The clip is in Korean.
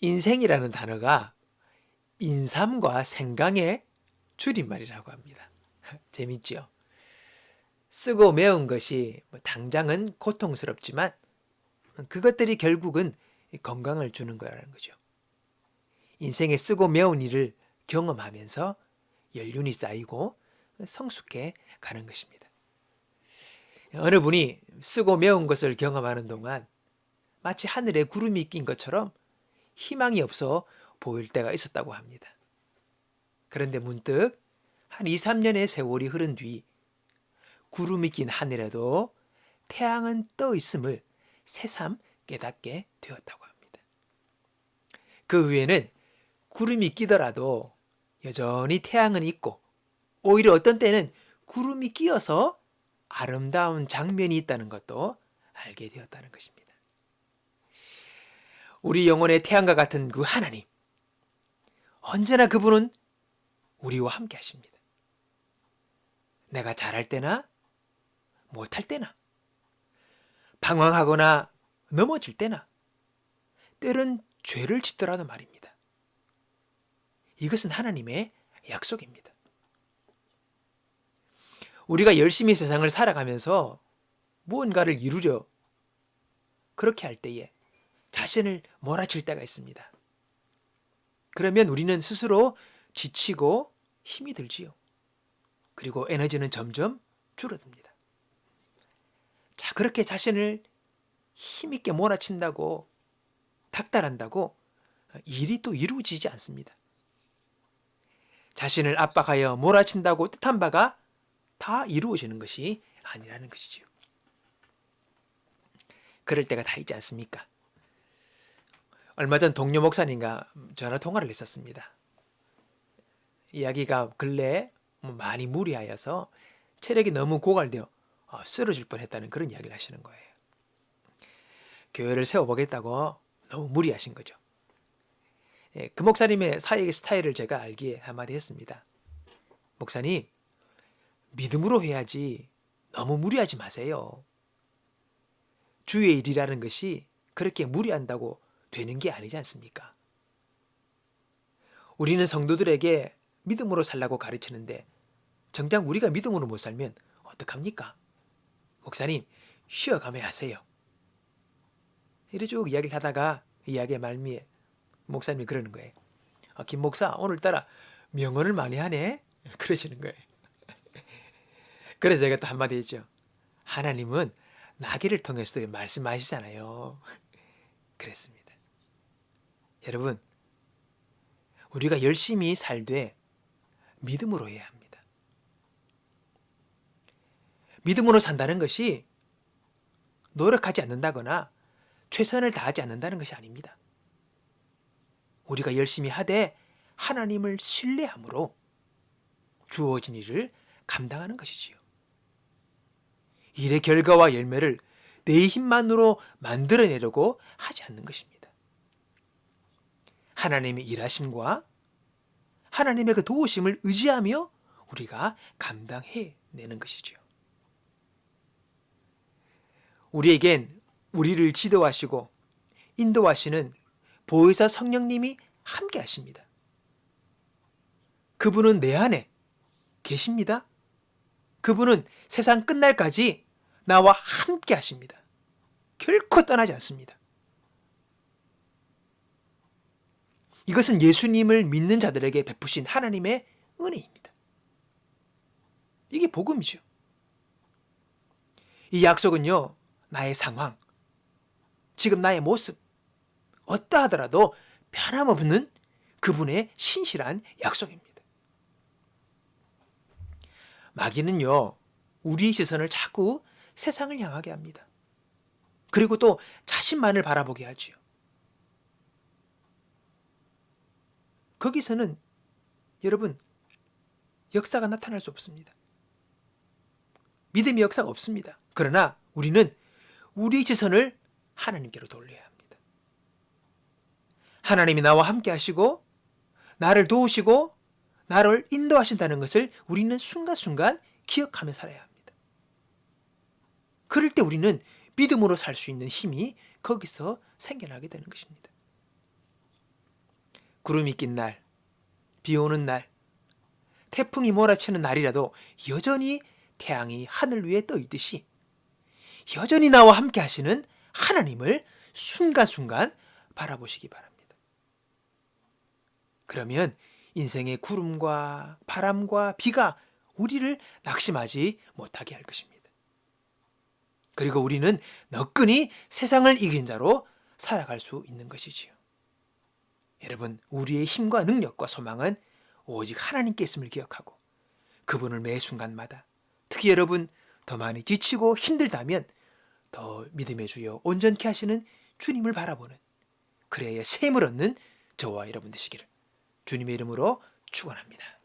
인생이라는 단어가 인삼과 생강의 줄임말이라고 합니다. 재밌지요? 쓰고 매운 것이 당장은 고통스럽지만 그것들이 결국은 건강을 주는 거라는 거죠. 인생의 쓰고 매운 일을 경험하면서 연륜이 쌓이고 성숙해 가는 것입니다. 어느 분이 쓰고 매운 것을 경험하는 동안 마치 하늘에 구름이 낀 것처럼 희망이 없어 보일 때가 있었다고 합니다. 그런데 문득 한 2, 3년의 세월이 흐른 뒤 구름이 낀 하늘에도 태양은 떠 있음을 새삼 깨닫게 되었다고 합니다. 그 후에는 구름이 끼더라도 여전히 태양은 있고 오히려 어떤 때는 구름이 끼어서 아름다운 장면이 있다는 것도 알게 되었다는 것입니다. 우리 영혼의 태양과 같은 그 하나님, 언제나 그분은 우리와 함께 하십니다. 내가 잘할 때나 못할 때나 방황하거나 넘어질 때나 때론 죄를 짓더라도 말입니다. 이것은 하나님의 약속입니다. 우리가 열심히 세상을 살아가면서 무언가를 이루려 그렇게 할 때에 자신을 몰아칠 때가 있습니다. 그러면 우리는 스스로 지치고 힘이 들지요. 그리고 에너지는 점점 줄어듭니다. 자, 그렇게 자신을 힘있게 몰아친다고 닥달한다고 일이 또 이루어지지 않습니다. 자신을 압박하여 몰아친다고 뜻한 바가 다 이루어지는 것이 아니라는 것이지요. 그럴 때가 다 있지 않습니까? 얼마 전 동료 목사님과 전화 통화를 했었습니다. 이야기가 근래에 많이 무리하여서 체력이 너무 고갈되어 쓰러질 뻔했다는 그런 이야기를 하시는 거예요. 교회를 세워보겠다고 너무 무리하신 거죠. 그 목사님의 사역의 스타일을 제가 알기에 한마디 했습니다. 목사님, 믿음으로 해야지 너무 무리하지 마세요. 주의 일이라는 것이 그렇게 무리한다고 되는 게 아니지 않습니까? 우리는 성도들에게 믿음으로 살라고 가르치는데 정작 우리가 믿음으로 못 살면 어떡합니까? 목사님, 쉬어가며 하세요. 이래 쭉 이야기를 하다가 이야기의 말미에 목사님이 그러는 거예요. 김 목사, 오늘따라 명언을 많이 하네? 그러시는 거예요. 그래서 제가 또 한마디 했죠. 하나님은 나귀를 통해서도 말씀하시잖아요. 그랬습니다. 여러분, 우리가 열심히 살되 믿음으로 해야 합니다. 믿음으로 산다는 것이 노력하지 않는다거나 최선을 다하지 않는다는 것이 아닙니다. 우리가 열심히 하되 하나님을 신뢰함으로 주어진 일을 감당하는 것이지요. 일의 결과와 열매를 내 힘만으로 만들어내려고 하지 않는 것입니다. 하나님의 일하심과 하나님의 그 도우심을 의지하며 우리가 감당해내는 것이죠. 우리에겐 우리를 지도하시고 인도하시는 보혜사 성령님이 함께 하십니다. 그분은 내 안에 계십니다. 그분은 세상 끝날까지 나와 함께 하십니다. 결코 떠나지 않습니다. 이것은 예수님을 믿는 자들에게 베푸신 하나님의 은혜입니다. 이게 복음이죠. 이 약속은요, 나의 상황, 지금 나의 모습, 어떠하더라도 변함없는 그분의 신실한 약속입니다. 마귀는요, 우리의 시선을 자꾸 세상을 향하게 합니다. 그리고 또 자신만을 바라보게 하지요. 거기서는 여러분, 역사가 나타날 수 없습니다. 믿음의 역사가 없습니다. 그러나 우리는 우리의 시선을 하나님께로 돌려야 합니다. 하나님이 나와 함께 하시고 나를 도우시고 나를 인도하신다는 것을 우리는 순간순간 기억하며 살아야 합니다. 그럴 때 우리는 믿음으로 살 수 있는 힘이 거기서 생겨나게 되는 것입니다. 구름이 낀 날, 비 오는 날, 태풍이 몰아치는 날이라도 여전히 태양이 하늘 위에 떠 있듯이 여전히 나와 함께 하시는 하나님을 순간순간 바라보시기 바랍니다. 그러면 인생의 구름과 바람과 비가 우리를 낙심하지 못하게 할 것입니다. 그리고 우리는 너끈히 세상을 이긴 자로 살아갈 수 있는 것이지요. 여러분, 우리의 힘과 능력과 소망은 오직 하나님께 있음을 기억하고 그분을 매 순간마다, 특히 여러분 더 많이 지치고 힘들다면 더 믿음의 주여 온전케 하시는 주님을 바라보는, 그래야 샘을 얻는 저와 여러분 되시기를 주님의 이름으로 축원합니다.